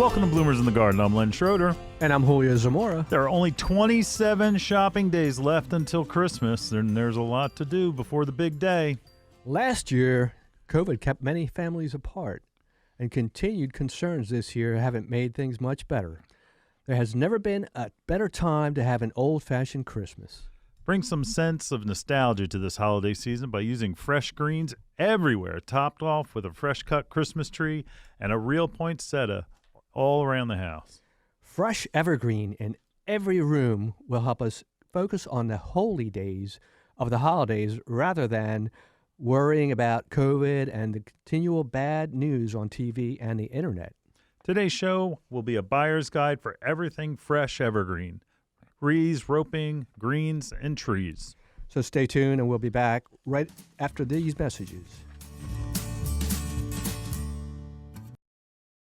Welcome to Bloomers in the Garden. I'm Len Schroeder. And I'm Julio Zamora. There are only 27 shopping days left until Christmas, and there's a lot to do before the big day. Last year, COVID kept many families apart, and continued concerns this year haven't made things much better. There has never been a better time to have an old-fashioned Christmas. Bring some sense of nostalgia to this holiday season by using fresh greens everywhere, topped off with a fresh-cut Christmas tree and a real poinsettia all around the house. Fresh evergreen in every room will help us focus on the holy days of the holidays rather than worrying about COVID and the continual bad news on TV and the internet. Today's show will be a buyer's guide for everything fresh evergreen. Wreaths, roping, greens, and trees. So stay tuned, and we'll be back right after these messages.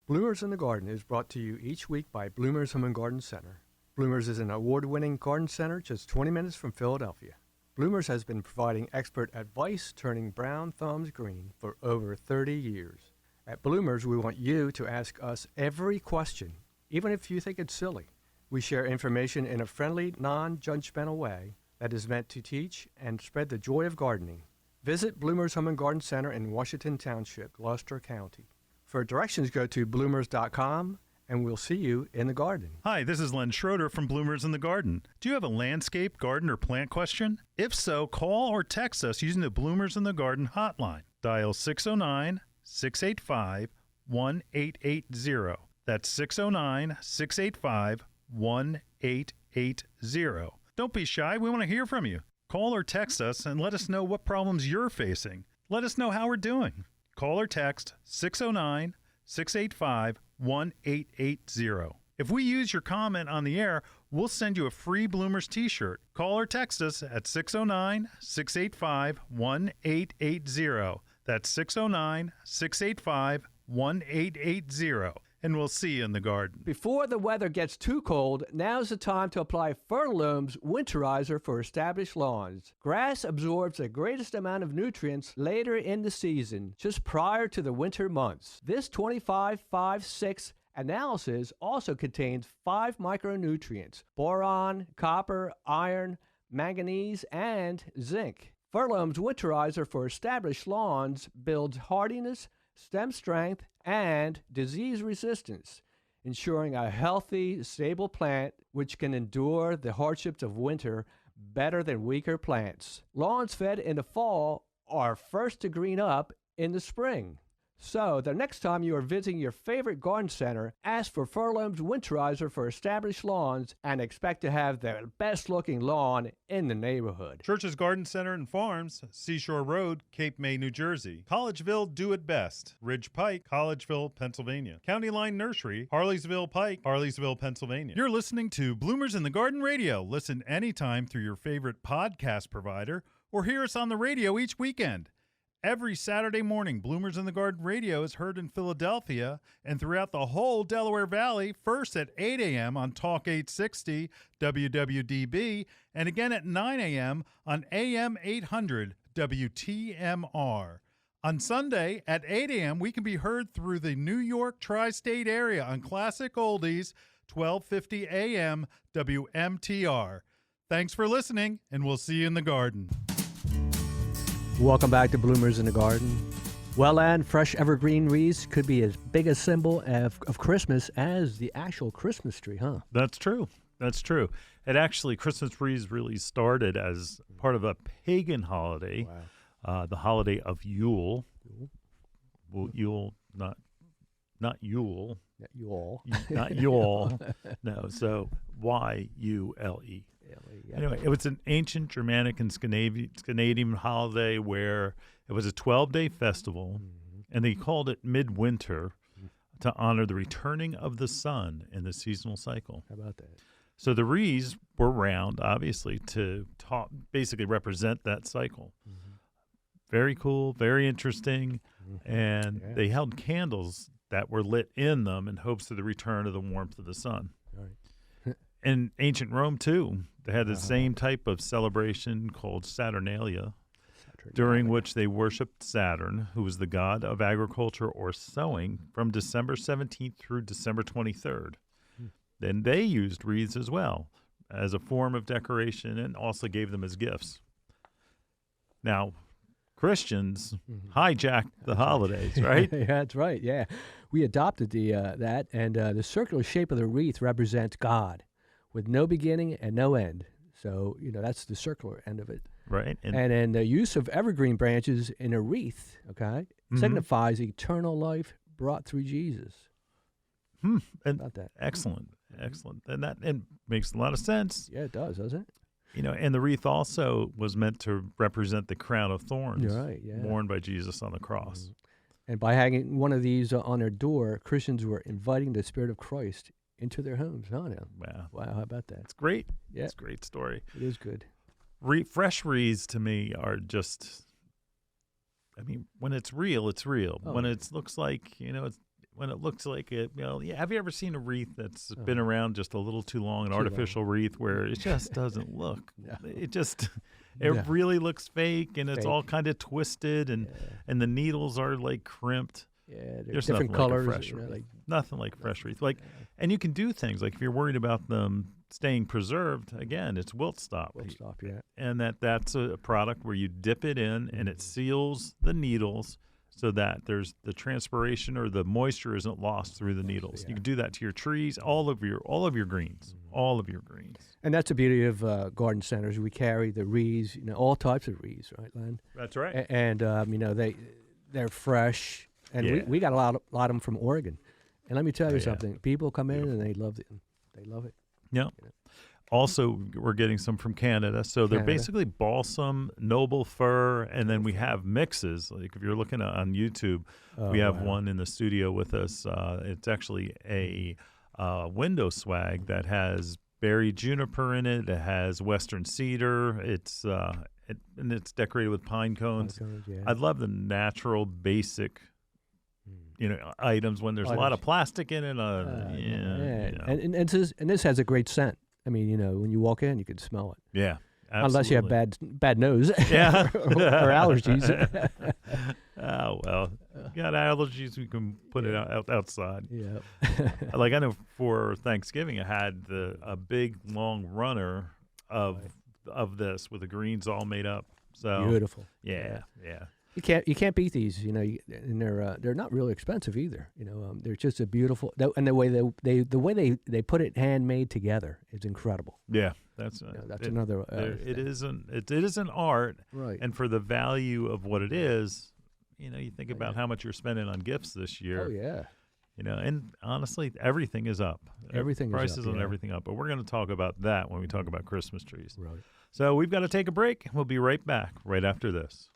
Bloomers in the Garden is brought to you each week by Bloomers Home and Garden Center. Bloomers is an award-winning garden center just 20 minutes from Philadelphia. Bloomers has been providing expert advice turning brown thumbs green for over 30 years. At Bloomers, we want you to ask us every question, even if you think it's silly. We share information in a friendly, non-judgmental way that is meant to teach and spread the joy of gardening. Visit Bloomers Home and Garden Center in Washington Township, Gloucester County. For directions, go to bloomers.com, and we'll see you in the garden. Hi, this is Len Schroeder from Bloomers in the Garden. Do you have a landscape, garden, or plant question? If so, call or text us using the Bloomers in the Garden hotline. Dial 609-685-1880. That's 609-685-1880. Don't be shy. We want to hear from you. Call or text us and let us know what problems you're facing. Let us know how we're doing. Call or text 609-685-1880. If we use your comment on the air, we'll send you a free Bloomers t-shirt. Call or text us at 609-685-1880. That's 609-685-1880. And we'll see you in the garden. Before the weather gets too cold, now's the time to apply Fertilome's Winterizer for established lawns. Grass absorbs the greatest amount of nutrients later in the season, just prior to the winter months. This 25-5-6 analysis also contains 5 micronutrients: boron, copper, iron, manganese, and zinc. Fertilome's Winterizer for established lawns builds hardiness, stem strength, and disease resistance, ensuring a healthy, stable plant which can endure the hardships of winter better than weaker plants. Lawns fed in the fall are first to green up in the spring. So, the next time you are visiting your favorite garden center, ask for Fertilome's Winterizer for established lawns and expect to have the best-looking lawn in the neighborhood. Church's Garden Center and Farms, Seashore Road, Cape May, New Jersey. Collegeville, Do It Best. Ridge Pike, Collegeville, Pennsylvania. County Line Nursery, Harleysville Pike, Harleysville, Pennsylvania. You're listening to Bloomers in the Garden Radio. Listen anytime through your favorite podcast provider or hear us on the radio each weekend. Every Saturday morning, Bloomers in the Garden Radio is heard in Philadelphia and throughout the whole Delaware Valley, first at 8 a.m. on Talk 860 WWDB, and again at 9 a.m. on AM 800 WTMR. On Sunday at 8 a.m., we can be heard through the New York tri-state area on Classic Oldies, 1250 a.m. WMTR. Thanks for listening, and we'll see you in the garden. Welcome back to Bloomers in the Garden. Well, and fresh evergreen wreaths could be as big a symbol of Christmas as the actual Christmas tree, huh? That's true. That's true. It actually, Christmas wreaths really started as part of a pagan holiday, the holiday of Yule. Well, Yule, not Yule. Not Yule. Not Yule. No, so Y-U-L-E. Anyway, it was an ancient Germanic and Scandinavian holiday where it was a 12-day festival, and they called it midwinter to honor the returning of the sun in the seasonal cycle. How about that? So the wreaths were round, obviously, to basically represent that cycle. Very cool, very interesting, and they held candles that were lit in them in hopes of the return of the warmth of the sun. Right. In ancient Rome, too, they had the same type of celebration called Saturnalia. during which they worshipped Saturn, who was the god of agriculture or sowing, from December 17th through December 23rd. Then they used wreaths as well as a form of decoration and also gave them as gifts. Now, Christians hijacked the holidays, right? Yeah, that's right, yeah. We adopted that, and the circular shape of the wreath represents God with no beginning and no end. So, that's the circular end of it. Right. And then the use of evergreen branches in a wreath, signifies eternal life brought through Jesus. And About that. Excellent. And that makes a lot of sense. Yeah, it does, doesn't it? And the wreath also was meant to represent the crown of thorns worn by Jesus on the cross. And by hanging one of these on their door, Christians were inviting the Spirit of Christ into their homes. Wow, how about that? It's great. Yeah. It's a great story. It is good. Fresh wreaths to me are just, when it's real, it's real. When it looks like, when it looks like it, have you ever seen a wreath that's been around just a little too long, an artificial wreath where it just doesn't look, it really looks fake and it's all kind of twisted and the needles are like crimped. Yeah, there's different nothing colors. Like a fresh wreath. Nothing like a fresh wreath. And you can do things like if you're worried about them staying preserved, again, it's wilt stop. Yeah. And that's a product where you dip it in and it seals the needles so that there's the transpiration or the moisture isn't lost through the needles. You can do that to your trees, all of your greens, all of your greens. And that's the beauty of garden centers. We carry the wreaths, all types of wreaths, right, Len? That's right. And they're fresh. And we got a lot of them from Oregon. And let me tell you something. People come in and they love it. They love it. Yeah. Also, we're getting some from Canada. So they're basically balsam, noble fir, and then we have mixes. Like if you're looking on YouTube, we have one in the studio with us. It's actually a window swag that has berry juniper in it. It has western cedar. It's and it's decorated with pine cones. I love the natural, basic items when there's a lot of plastic in it. And this has a great scent. When you walk in, you can smell it. Yeah, absolutely. Unless you have bad nose. Yeah. or allergies. Oh, well, got allergies, we can put it outside. Yeah. Like I know for Thanksgiving, I had a big, long runner of this with the greens all made up. So beautiful. Yeah. You can't beat these, and they're not really expensive either. They're just a beautiful, and the way they put it handmade together is incredible. Yeah, that's another. It is an art, right? And for the value of what it is, you think about how much you're spending on gifts this year. Oh yeah. And honestly, everything is up. Prices on everything up. But we're going to talk about that when we talk about Christmas trees. Right. So we've got to take a break. We'll be right back right after this.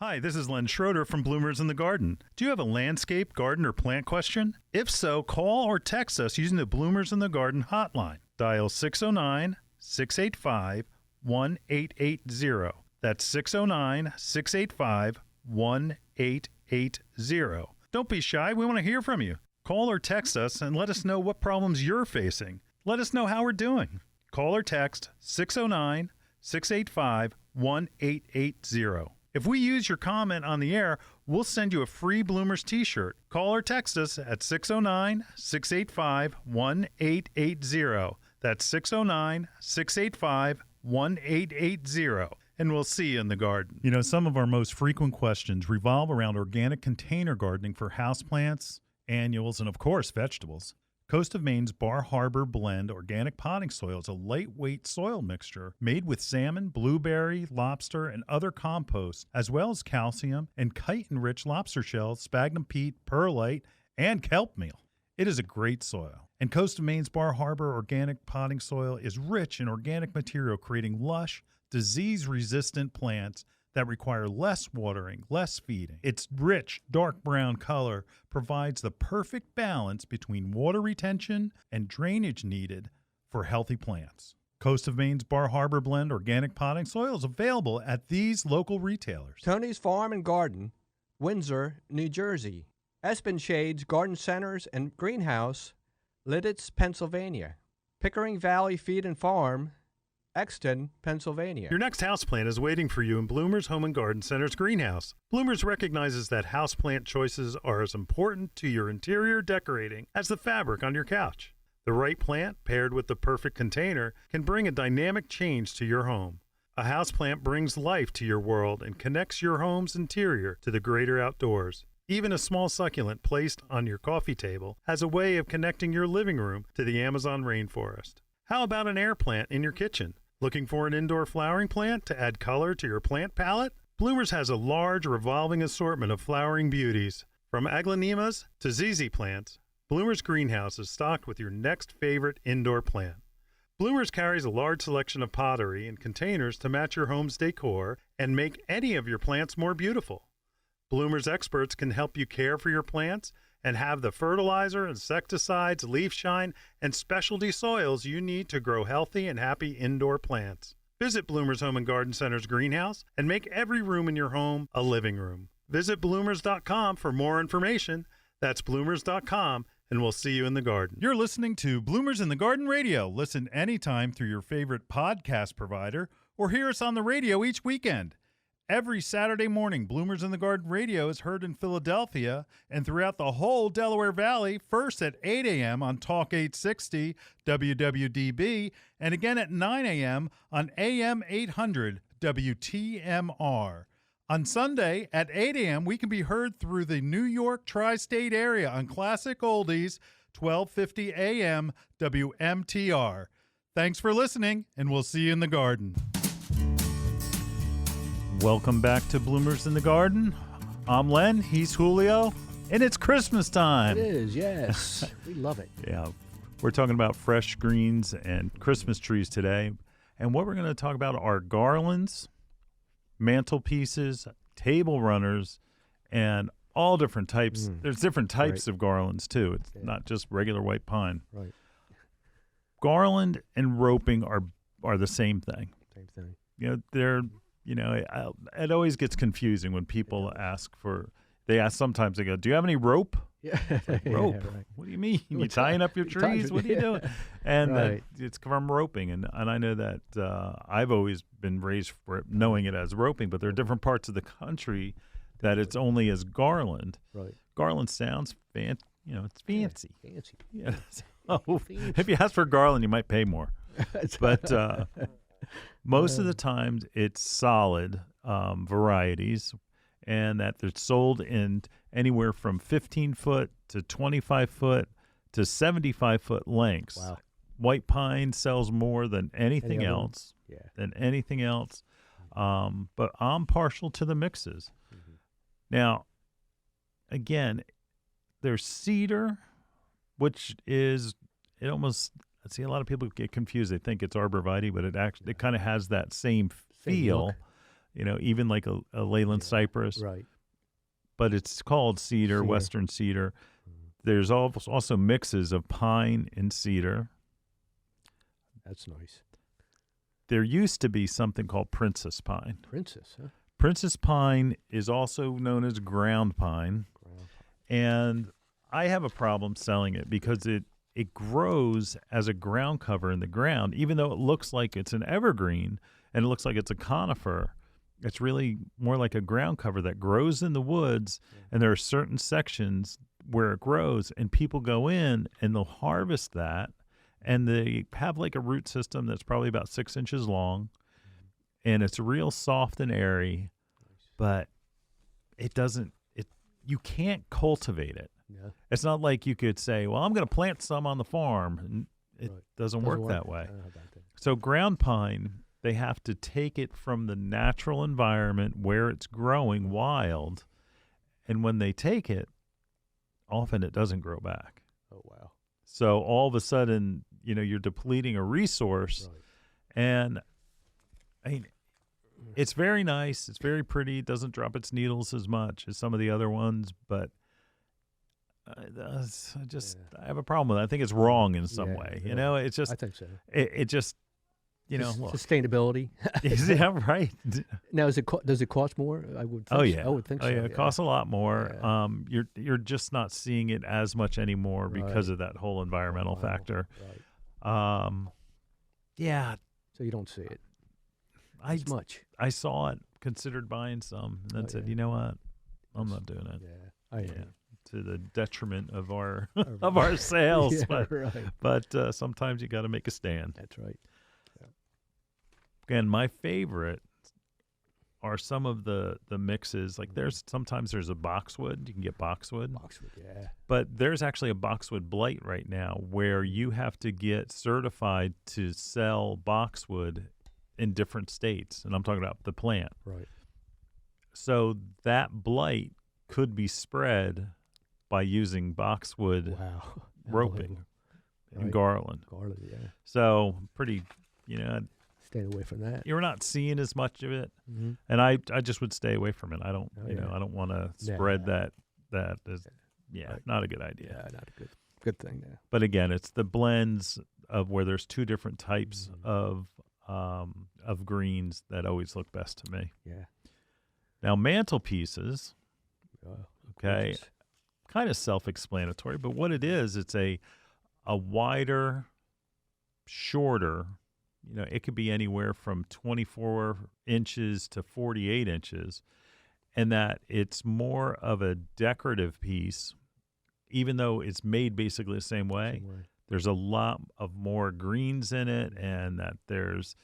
Hi, this is Len Schroeder from Bloomers in the Garden. Do you have a landscape, garden, or plant question? If so, call or text us using the Bloomers in the Garden hotline. Dial 609-685-1880. That's 609-685-1880. Don't be shy. We want to hear from you. Call or text us and let us know what problems you're facing. Let us know how we're doing. Call or text 609-685-1880. If we use your comment on the air, we'll send you a free Bloomers t-shirt. Call or text us at 609-685-1880. That's 609-685-1880. And we'll see you in the garden. Some of our most frequent questions revolve around organic container gardening for houseplants, annuals, and of course, vegetables. Coast of Maine's Bar Harbor Blend Organic Potting Soil is a lightweight soil mixture made with salmon, blueberry, lobster, and other composts, as well as calcium and chitin-rich lobster shells, sphagnum peat, perlite, and kelp meal. It is a great soil. And Coast of Maine's Bar Harbor Organic Potting Soil is rich in organic material, creating lush, disease-resistant plants that require less watering, less feeding. Its rich, dark brown color provides the perfect balance between water retention and drainage needed for healthy plants. Coast of Maine's Bar Harbor Blend Organic Potting Soil is available at these local retailers. Tony's Farm and Garden, Windsor, New Jersey. Espen Shades Garden Centers and Greenhouse, Lidditz, Pennsylvania. Pickering Valley Feed and Farm, Exton, Pennsylvania. Your next houseplant is waiting for you in Bloomer's Home and Garden Center's greenhouse. Bloomers recognizes that houseplant choices are as important to your interior decorating as the fabric on your couch. The right plant, paired with the perfect container, can bring a dynamic change to your home. A houseplant brings life to your world and connects your home's interior to the greater outdoors. Even a small succulent placed on your coffee table has a way of connecting your living room to the Amazon rainforest. How about an air plant in your kitchen? Looking for an indoor flowering plant to add color to your plant palette? Bloomers has a large revolving assortment of flowering beauties. From aglaonemas to ZZ plants, Bloomers Greenhouse is stocked with your next favorite indoor plant. Bloomers carries a large selection of pottery and containers to match your home's decor and make any of your plants more beautiful. Bloomers experts can help you care for your plants and have the fertilizer, insecticides, leaf shine, and specialty soils you need to grow healthy and happy indoor plants. Visit Bloomers Home and Garden Center's greenhouse and make every room in your home a living room. Visit bloomers.com for more information. That's bloomers.com, and we'll see you in the garden. You're listening to Bloomers in the Garden Radio. Listen anytime through your favorite podcast provider or hear us on the radio each weekend. Every Saturday morning, Bloomers in the Garden Radio is heard in Philadelphia and throughout the whole Delaware Valley, first at 8 a.m. on Talk 860 WWDB, and again at 9 a.m. on AM 800 WTMR. On Sunday at 8 a.m., we can be heard through the New York tri-state area on Classic Oldies, 1250 a.m. WMTR. Thanks for listening, and we'll see you in the garden. Welcome back to Bloomers in the Garden. I'm Len, he's Julio, and it's Christmas time. It is, yes. We love it. Yeah, we're talking about fresh greens and Christmas trees today. And what we're going to talk about are garlands, mantelpieces, table runners, and all different types. There's different types of garlands, too. It's not just regular white pine. Right. Garland and roping are the same thing. Same thing. It always gets confusing when people ask for, sometimes they go, do you have any rope? Yeah. Rope? Yeah, right. What do you mean? You tying up your trees? What are you doing? And Right. it's from roping. And I know that I've always been raised for it, knowing it as roping, but there are different parts of the country that it's only as garland. Right. Garland sounds it's fancy. Yeah, fancy. Yeah. So if you ask for garland, you might pay more. But most of the times it's solid varieties, and that they're sold in anywhere from 15-foot to 25-foot to 75-foot lengths. Wow. White pine sells more than anything else. Yeah. Than anything else. But I'm partial to the mixes. Mm-hmm. Now, again, there's cedar, which is a lot of people get confused. They think it's arborvitae, but it kind of has that same feel, even like a Leyland cypress. Right. But it's called cedar, Western cedar. Mm-hmm. There's also mixes of pine and cedar. That's nice. There used to be something called princess pine. Princess, huh? Princess pine is also known as ground pine. And I have a problem selling it because it grows as a ground cover in the ground, even though it looks like it's an evergreen and it looks like it's a conifer. It's really more like a ground cover that grows in the woods, and there are certain sections where it grows, and people go in and they'll harvest that, and they have like a root system that's probably about 6 inches long, and it's real soft and airy, but you can't cultivate it. Yeah. It's not like you could say, well, I'm going to plant some on the farm. And it doesn't work that way. I don't know about that. So ground pine, they have to take it from the natural environment where it's growing wild. And when they take it, often it doesn't grow back. Oh, wow. So all of a sudden, you're depleting a resource. Right. And it's very nice. It's very pretty. It doesn't drop its needles as much as some of the other ones, but I have a problem with it. I think it's wrong in some way. Yeah. It's just, I think so. it just, look. Sustainability. Yeah, right. Now, does it cost more? I would think Oh, yeah. I would think so. Yeah, it costs a lot more. Yeah. You're just not seeing it as much anymore because of that whole environmental factor. Right. Yeah, So you don't see it I as much. I saw it, considered buying some, and then said, yeah. you know what, I'm not doing it. Yeah, I Yeah, to the detriment of our Of of our sales. yeah, right. But sometimes you got to make a stand. That's right. Again, my favorite are some of the mixes. Like sometimes there's a boxwood. You can get boxwood. Boxwood, yeah. But there's actually a boxwood blight right now where you have to get certified to sell boxwood in different states. And I'm talking about the plant. Right. So that blight could be spread by using boxwood Wow. roping in Right. Garland. Garland, yeah. So pretty, Stay away from that. you're not seeing as much of it. Mm-hmm. And I just would stay away from it. I don't, Oh, yeah. I don't want to Yeah. spread that is, Right. not a good idea. Yeah, not a good thing there. But again, it's the blends of where there's two different types Mm-hmm. of greens that always look best to me. Yeah. Now, mantelpieces, Oh, okay, gorgeous. kind of self-explanatory, but what it is, it's a wider, shorter, it could be anywhere from 24 inches to 48 inches, and that it's more of a decorative piece, even though it's made basically the same way. Same way. There's a lot of more greens in it, and that there's,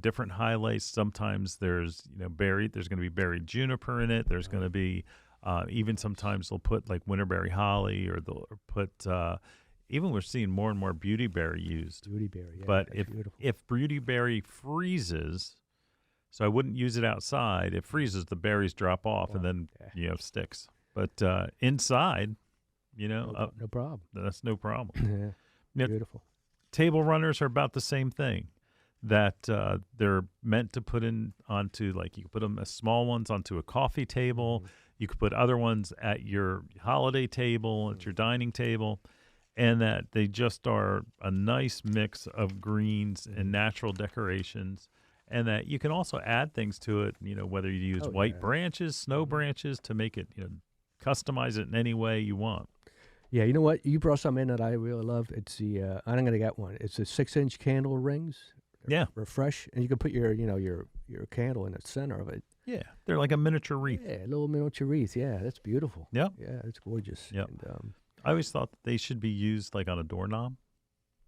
different highlights. Sometimes there's, there's going to be berry juniper in it. There's going to be, even sometimes they'll put like winterberry holly, or they'll put, even we're seeing more and more beautyberry used. Beautyberry, yeah. But that's beautiful. if beautyberry freezes, so I wouldn't use it outside. It freezes, the berries drop off, and then yeah. you have sticks. But inside, no problem. that's no problem. Yeah. Now, Beautiful. table runners are about the same thing. That they're meant to put onto, like, you can put them as small ones onto a coffee table. Mm-hmm. You could put other ones at your holiday table, at your dining table, and that they just are a nice mix of greens and natural decorations, and that you can also add things to it, whether you use white branches, snow branches, to make it, customize it in any way you want. Yeah, you know what? You brought something in that I really love. It's the I'm going to get one. It's the 6-inch candle rings. Yeah. Refresh, and you can put your candle in the center of it. Yeah, they're like a miniature wreath. Yeah, a little miniature wreath. Yeah, that's beautiful. Yep. Yeah, it's gorgeous. Yep. And, I always thought that they should be used like on a doorknob.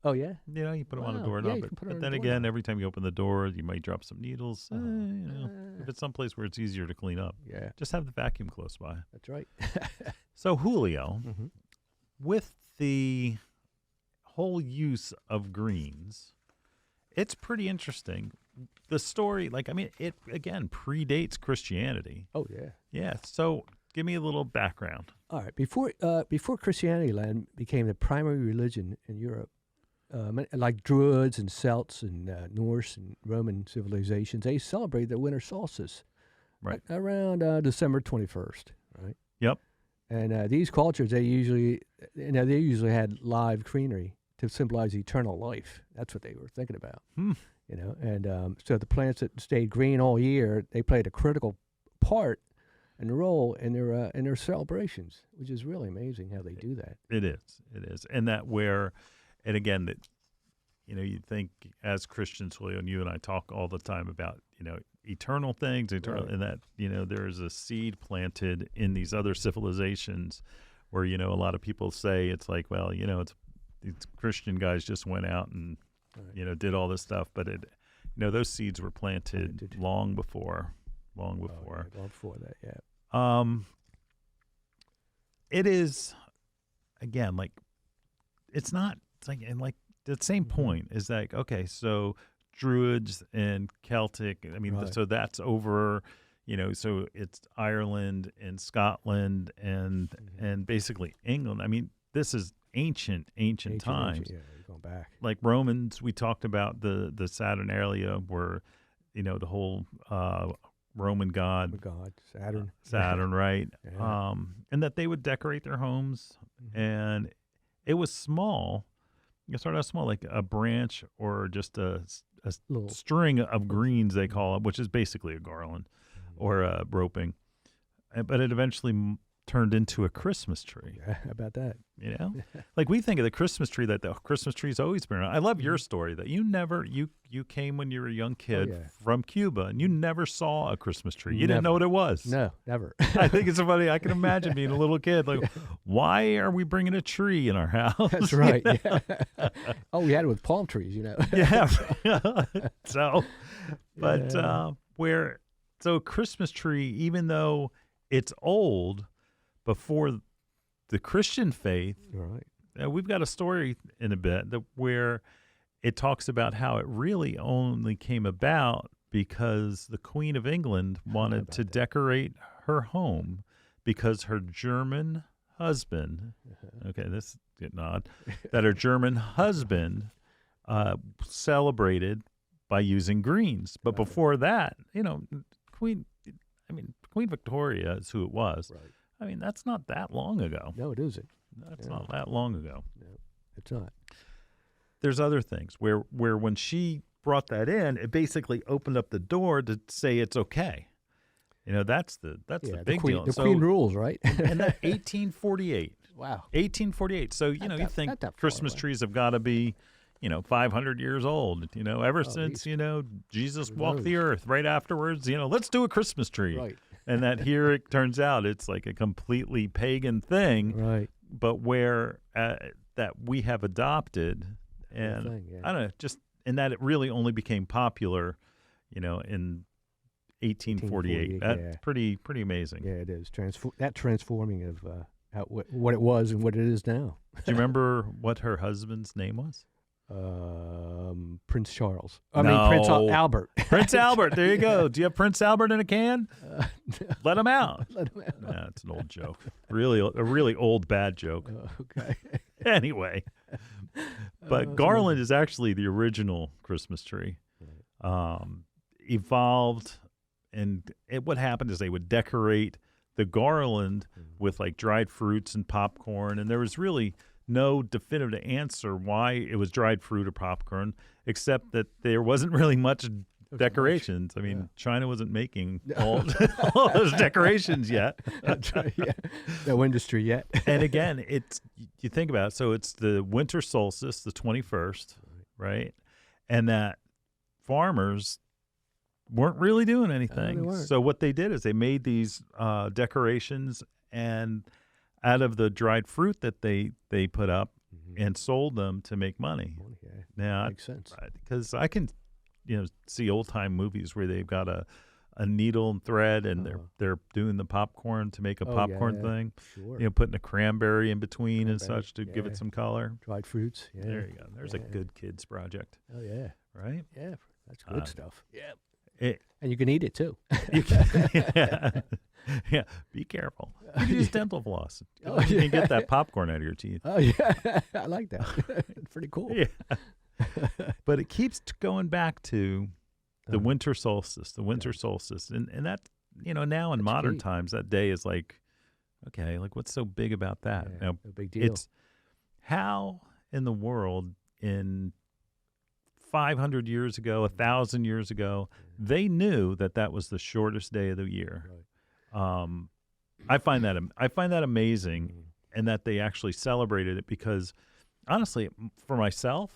oh yeah. You put them on a Wow. doorknob, Yeah, you can put it but on a then doorknob. again, every time you open the door, you might drop some needles. If it's someplace where it's easier to clean up, Yeah, just have the vacuum close by. that's right. So Julio, Mm-hmm. with the whole use of greens, it's pretty interesting. The story, it again predates Christianity. Oh yeah. Yeah. So give me a little background. All right. Before Christianity land became the primary religion in Europe, like Druids and Celts and Norse and Roman civilizations, they celebrated the winter solstice, Right. around December 21st. Right. Yep. And these cultures, they usually had live greenery to symbolize eternal life. That's what they were thinking about. And so the plants that stayed green all year, they played a critical part and role in their celebrations, which is really amazing how they do that. It is, and again, that you think as Christians, Julio, and you and I talk all the time about eternal things, Right. and that there is a seed planted in these other civilizations, where a lot of people say it's like, well, it's these Christian guys just went out and Right. did all this stuff, but those seeds were planted long before. Oh, yeah, long before that, yeah. It is, again, like, it's not, it's like, and like the same point is like, okay, so Druids and Celtic, Right. so that's over, so it's Ireland and Scotland and basically England. This is ancient times. Yeah, you're going back. Like Romans, we talked about the Saturnalia, where, the whole Roman god, Oh, God, Saturn. Saturn, right? Yeah. And that they would decorate their homes, and it was small. You started out small, like a branch or just a Little. string of greens, they call it, which is basically a garland or a roping. But it eventually turned into a Christmas tree. Yeah, how about that? You know, like we think of the Christmas tree, that the Christmas tree's always been around. I love your story that you came when you were a young kid from Cuba and you never saw a Christmas tree. You didn't know what it was. No, never. I think it's funny. I can imagine being a little kid, like, why are we bringing a tree in our house? That's right. Yeah. Oh, we had it with palm trees, you know. Yeah. So, but so Christmas tree, even though it's old, before the Christian faith, right? We've got a story in a bit where it talks about how it really only came about because the Queen of England wanted to decorate her home because her German husband, okay, this is getting odd, that her German husband celebrated by using greens. But before that, you know, Queen Victoria is who it was. Right. I mean, that's not that long ago. No, it isn't. That's not that long ago. No, it's not. There's other things where when she brought that in, it basically opened up the door to say it's okay. You know, that's the big deal. The Queen rules, right? And that 1848. Wow. 1848. So, you know, you think Christmas trees have got to be, you know, 500 years old, you know, ever since, you know, Jesus walked the earth. Right afterwards, you know, let's do a Christmas tree. Right. And that here it turns out it's like a completely pagan thing. Right. But where that we have adopted, and I don't know, just in that it really only became popular, you know, in 1848. That's pretty amazing. Yeah, it is. That transforming of what it was and what it is now. Do you remember what her husband's name was? Prince Charles. Prince Albert. Prince Albert. There you go. Do you have Prince Albert in a can? No. Let him out. Let him out. Nah, it's an old joke. A really old bad joke. Okay. Anyway, but Garland is actually the original Christmas tree. Evolved, and what happened is they would decorate the garland with like dried fruits and popcorn, and there was really no definitive answer why it was dried fruit or popcorn, except that there wasn't really much decorations. I mean, China wasn't making all those decorations yet. That's right, yeah. No industry yet. And again, you think about it, so it's the winter solstice, the 21st, right? And that farmers weren't really doing anything. They weren't. So what they did is they made these decorations, and out of the dried fruit that they put up and sold them to make money. Yeah, now, makes sense. Because I can, you know, see old time movies where they've got a needle and thread, and they're doing the popcorn to make a popcorn thing. Sure. You know, putting a cranberry in between and such to give it some color. Dried fruits. Yeah. There you go. There's a good kids project. Oh yeah. Right. Yeah, that's good stuff. Yeah. And you can eat it too. You can, yeah. Be careful. You can use dental floss. You can get that popcorn out of your teeth. Oh yeah, I like that. It's pretty cool. Yeah. But it keeps going back to the winter solstice, and that, you know, now in modern times, that day is like, okay, like what's so big about that? Yeah, now, a big deal. It's how in the world in 500 years ago, 1,000 years ago, they knew that was the shortest day of the year. Right. I find that amazing, and that they actually celebrated it, because honestly, for myself,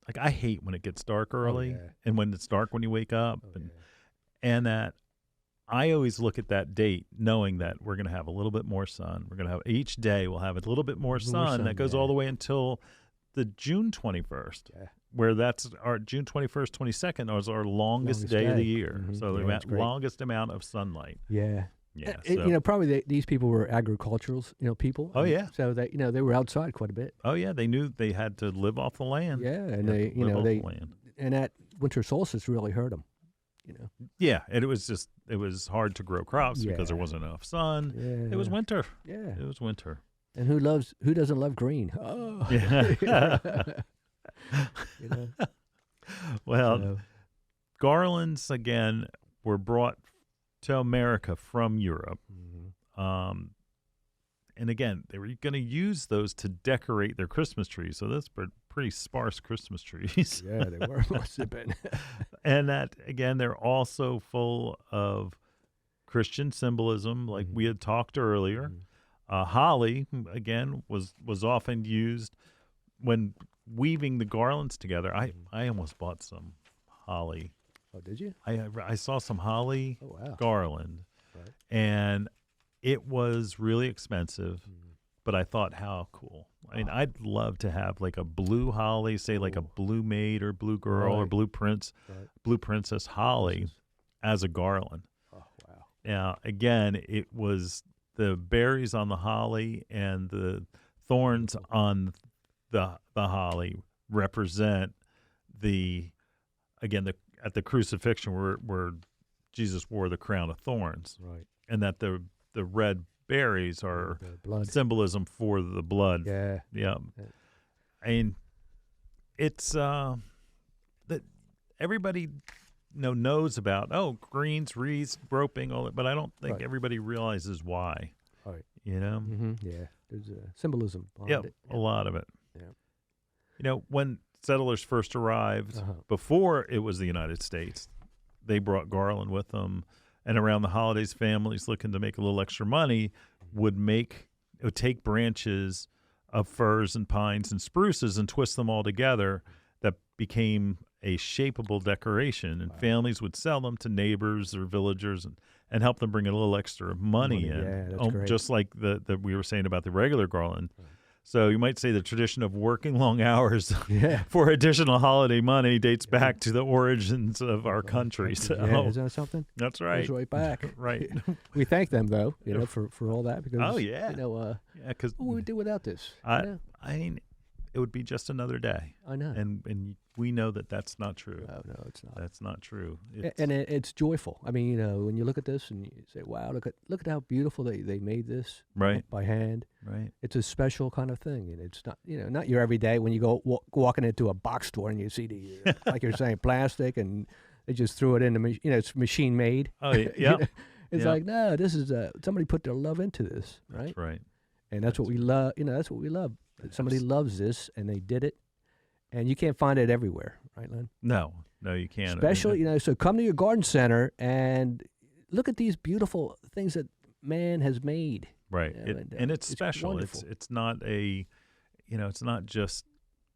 like I hate when it gets dark early and when it's dark when you wake up, and that I always look at that date knowing that we're going to have a little bit more sun. We're going to have each day we'll have a little bit more sun that goes all the way until the June 21st. Yeah. Where that's our June 21st, 22nd is our longest day of the year. So the longest amount of sunlight. Yeah. Yeah. You know, probably these people were agricultural, you know, people. Oh, yeah. So that, you know, they were outside quite a bit. Oh, yeah. They knew they had to live off the land. Yeah. And and that winter solstice really hurt them, you know. Yeah. And it was hard to grow crops because there wasn't enough sun. Yeah. It was winter. Yeah. It was winter. And who doesn't love green? Oh. Yeah. You know? Well, garlands, again, were brought to America from Europe. And again, they were going to use those to decorate their Christmas trees. So that's pretty sparse Christmas trees. Yeah, they were. Must have been. And that, again, they're also full of Christian symbolism, like we had talked earlier. Holly, again, was often used when weaving the garlands together. I almost bought some holly. Oh, did you? I saw some holly garland, Right. and it was really expensive, but I thought, how cool. I mean, I'd love to have like a blue holly, say like a blue maid or blue girl or blue princess holly as a garland. Oh, wow. Now, again, it was the berries on the holly and the thorns on the holly represent at the crucifixion where Jesus wore the crown of thorns, right? And that the red berries are symbolism for the blood. Yeah. I mean, it's that everybody knows about. Greens, wreaths, roping, all that, but I don't think everybody realizes why. Right. Mm-hmm. Yeah. There's a symbolism behind it. A lot of it. Yeah. When settlers first arrived, before it was the United States, they brought garland with them. And around the holidays, families looking to make a little extra money would take branches of firs and pines and spruces and twist them all together. That became a shapeable decoration, and families would sell them to neighbors or villagers and help them bring a little extra money in. Yeah, that's great. Just like the we were saying about the regular garland. Right. So you might say the tradition of working long hours for additional holiday money dates back to the origins of our country. So isn't that something? That's right. It's right back. Right. We thank them though, for all that because because what would we do without this? I mean, it would be just another day. I know. And we know that that's not true. No, it's not. That's not true. It's joyful. I mean, when you look at this and you say, "Wow, look at how beautiful they made this by hand." Right. It's a special kind of thing, and it's not not your everyday when you go walking into a box store and you see the like you're saying plastic and they just threw it in the it's machine made. Oh yeah. It's like, no, this is somebody put their love into this, right? That's right. And that's what we love. That's what we love. Somebody loves this, and they did it, and you can't find it everywhere, right, Len? No, you can't. Especially, so come to your garden center and look at these beautiful things that man has made. Right, and it's special. Wonderful. It's not it's not just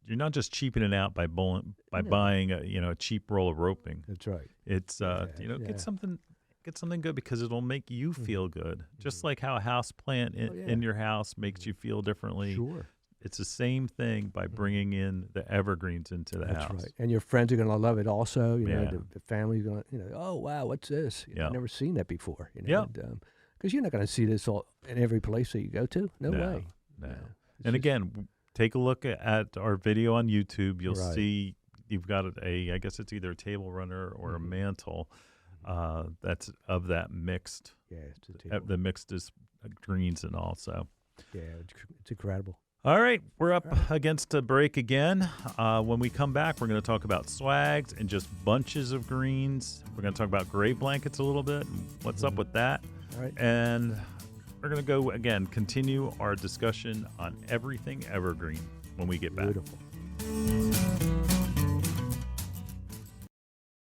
you're not just cheaping it out by buying a cheap roll of roping. That's right. It's get something good because it'll make you feel good, just like how a house plant in your house makes you feel differently. Sure. It's the same thing by bringing in the evergreens into the house. That's right. And your friends are going to love it also. The family's going to, oh, wow, what's this? I've never seen that before. Because you're not going to see this all in every place that you go to. No way. No. And again, take a look at our video on YouTube. You'll see you've got I guess it's either a table runner or a mantle that's of that mixed. Yeah, it's the mixed is greens and all. So. Yeah, it's incredible. All right, we're up against a break again. When we come back, we're going to talk about swags and just bunches of greens. We're going to talk about grave blankets a little bit and what's up with that. All right. And we're going to go, again, continue our discussion on everything evergreen when we get back. Beautiful.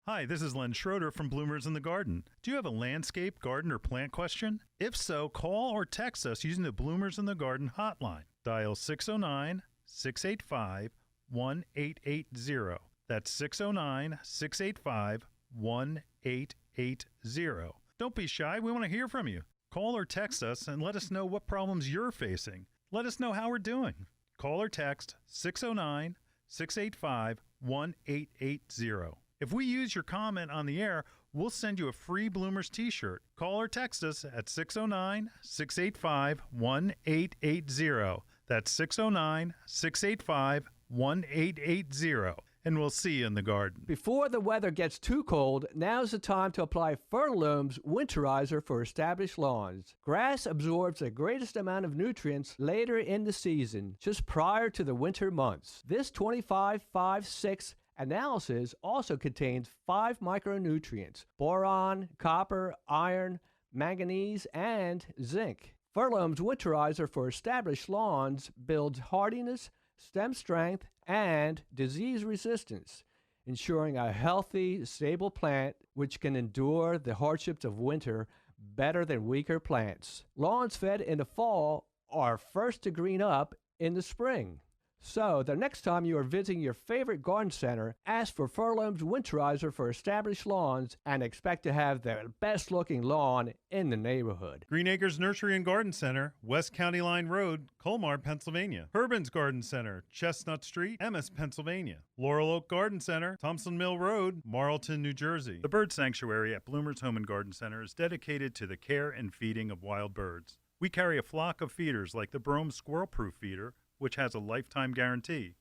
Hi, this is Len Schroeder from Bloomers in the Garden. Do you have a landscape, garden, or plant question? If so, call or text us using the Bloomers in the Garden hotline. Dial 609-685-1880. That's 609-685-1880. Don't be shy. We want to hear from you. Call or text us and let us know what problems you're facing. Let us know how we're doing. Call or text 609-685-1880. If we use your comment on the air, we'll send you a free Bloomers t-shirt. Call or text us at 609-685-1880. That's 609-685-1880. And we'll see you in the garden. Before the weather gets too cold, now's the time to apply Fertiloom's Winterizer for established lawns. Grass absorbs the greatest amount of nutrients later in the season, just prior to the winter months. This 25-5-6 analysis also contains 5 micronutrients: boron, copper, iron, manganese, and zinc. Fertiloom's Winterizer for established lawns builds hardiness, stem strength, and disease resistance, ensuring a healthy, stable plant which can endure the hardships of winter better than weaker plants. Lawns fed in the fall are first to green up in the spring. So, the next time you are visiting your favorite garden center, ask for Furlong's Winterizer for established lawns and expect to have the best-looking lawn in the neighborhood. Green Acres Nursery and Garden Center, West County Line Road, Colmar, Pennsylvania. Herbin's Garden Center, Chestnut Street, Emmis, Pennsylvania. Laurel Oak Garden Center, Thompson Mill Road, Marlton, New Jersey. The Bird Sanctuary at Bloomer's Home and Garden Center is dedicated to the care and feeding of wild birds. We carry a flock of feeders like the Brome Squirrel-Proof Feeder, which has a lifetime guarantee.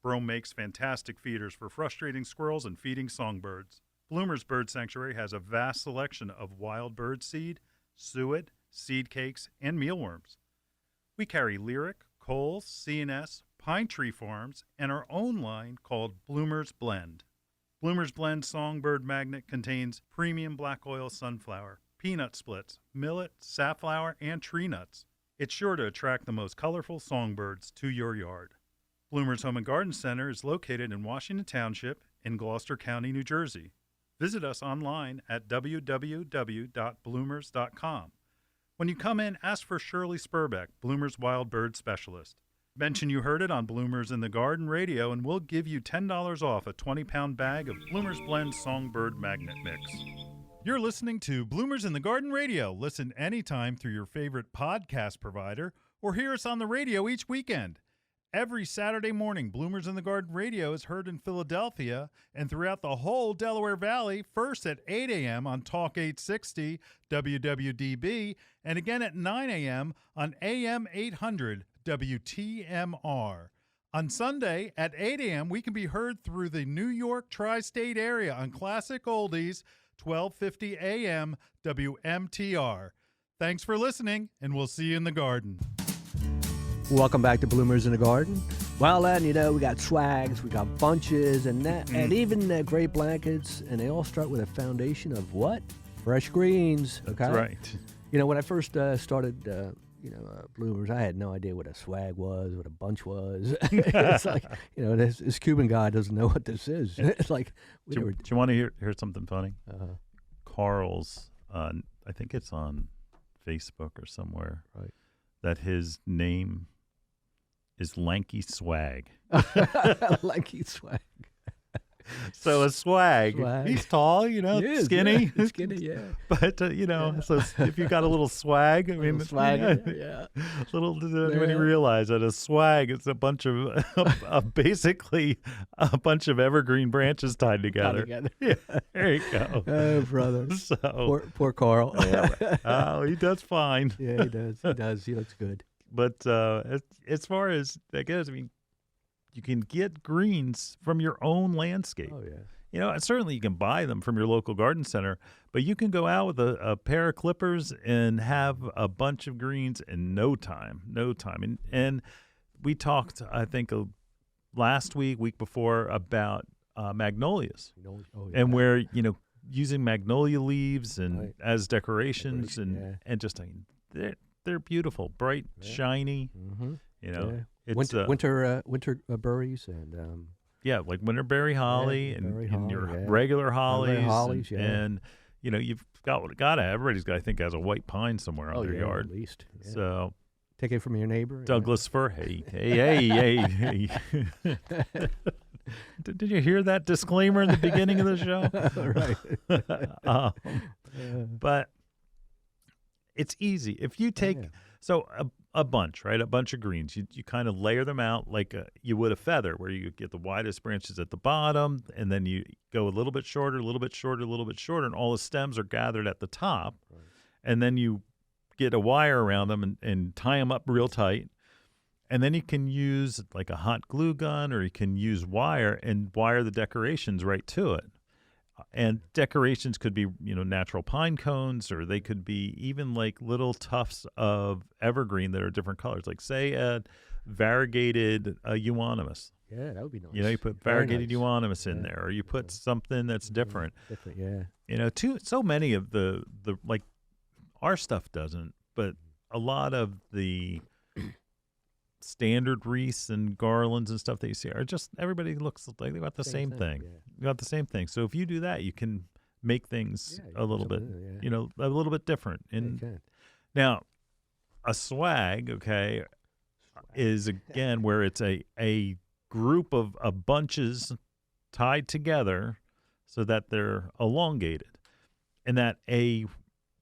Brome makes fantastic feeders for frustrating squirrels and feeding songbirds. Bloomer's Bird Sanctuary has a vast selection of wild bird seed, suet, seed cakes, and mealworms. We carry Lyric, Coles, C&S, Pine Tree Farms, and our own line called Bloomer's Blend. Bloomer's Blend Songbird Magnet contains premium black oil sunflower, peanut splits, millet, safflower, and tree nuts. It's sure to attract the most colorful songbirds to your yard. Bloomer's Home and Garden Center is located in Washington Township in Gloucester County, New Jersey. Visit us online at www.bloomers.com. When you come in, ask for Shirley Spurbeck, Bloomer's Wild Bird Specialist. Mention you heard it on Bloomers in the Garden Radio, and we'll give you $10 off a 20-pound bag of Bloomer's Blend Songbird Magnet Mix. You're listening to Bloomers in the Garden Radio. Listen anytime through your favorite podcast provider or hear us on the radio each weekend. Every Saturday morning, Bloomers in the Garden Radio is heard in Philadelphia and throughout the whole Delaware Valley, first at 8 a.m. on Talk 860 WWDB and again at 9 a.m. on AM 800 WTMR. On Sunday at 8 a.m., we can be heard through the New York tri-state area on Classic Oldies 1250 AM WMTR. Thanks for listening, and we'll see you in the garden. Welcome back to Bloomers in the Garden. Well, Len, you know, we got swags, we got bunches, and that, and even great blankets, and they all start with a foundation of what? Fresh greens. Okay? That's right. You know, when I first started, Bloomers, I had no idea what a swag was, what a bunch was. It's like, you know, this Cuban guy doesn't know what this is. It's like, do you want to hear something funny? Uh-huh. Carl's, I think it's on Facebook or somewhere, right? That his name is Lanky Swag. Lanky Swag. So a swag. He's tall, you know, skinny. Yeah. Skinny, yeah. But, so if you got a little swag, I mean, swag, yeah. Little did anybody realize that a swag is a bunch of, basically a bunch of evergreen branches tied together. Yeah, there you go. Oh, brother. So poor Carl. Yeah. Oh, he does fine. Yeah, he does. He does. He looks good. But as far as that goes, I mean, you can get greens from your own landscape. Oh, yeah. You know, and certainly you can buy them from your local garden center, but you can go out with a pair of clippers and have a bunch of greens in no time. And we talked, I think, last week before about magnolias. Oh, yeah. And where, you know, using magnolia leaves and as decorations and just, I mean, they're beautiful, bright, shiny, you know. Yeah. It's winter berries and like winterberry holly and your regular hollies, and you know you've got everybody's got, I think, has a white pine somewhere on their yard at least. Yeah. So take it from your neighbor. Douglas fir. Hey. Did you hear that disclaimer in the beginning of the show? Right. But it's easy if you take a bunch, right? A bunch of greens. You kind of layer them out like you would a feather, where you get the widest branches at the bottom, and then you go a little bit shorter, a little bit shorter, a little bit shorter, and all the stems are gathered at the top. Right. And then you get a wire around them and tie them up real tight. And then you can use like a hot glue gun, or you can use wire and wire the decorations right to it. And decorations could be, you know, natural pine cones, or they could be even like little tufts of evergreen that are different colors. Like, say, a variegated euonymus. Yeah, that would be nice. You know, you put variegated euonymus in there, or you put something that's different. Different, yeah. You know, so many of the like our stuff doesn't, but a lot of the standard wreaths and garlands and stuff that you see are just, everybody looks like they got the same thing. Yeah. You got the same thing. So if you do that, you can make things a little bit, you know, a little bit different. And now, a swag, okay, is again where it's a group of bunches tied together so that they're elongated. And that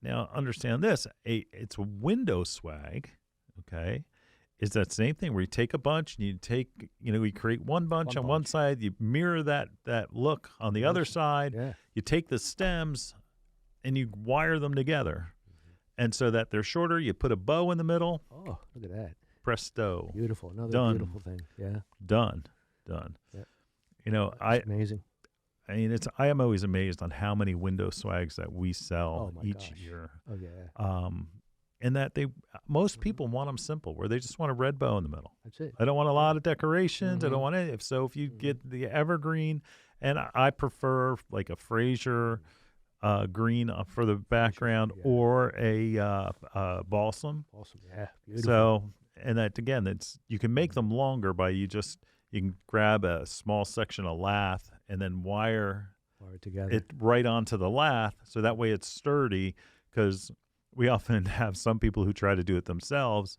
now understand this, it's a window swag, okay, is that same thing where you take a bunch and you create one bunch on one side, you mirror that look on the other side, you take the stems and you wire them together. And so that they're shorter, you put a bow in the middle. Oh, look at that. Presto. Beautiful. Another Done. beautiful thing. Yeah. Done. Yep. That's amazing. I mean, I am always amazed on how many window swags that we sell each year. Oh, yeah. And that most people want them simple, where they just want a red bow in the middle. That's it. I don't want a lot of decorations. I don't want any. So if you get the evergreen, and I prefer like a Fraser green for the background or a balsam. Balsam, yeah. Beautiful. So, and that again, you can make them longer by you can grab a small section of lath and then wire it together. It right onto the lath, so that way it's sturdy, because we often have some people who try to do it themselves,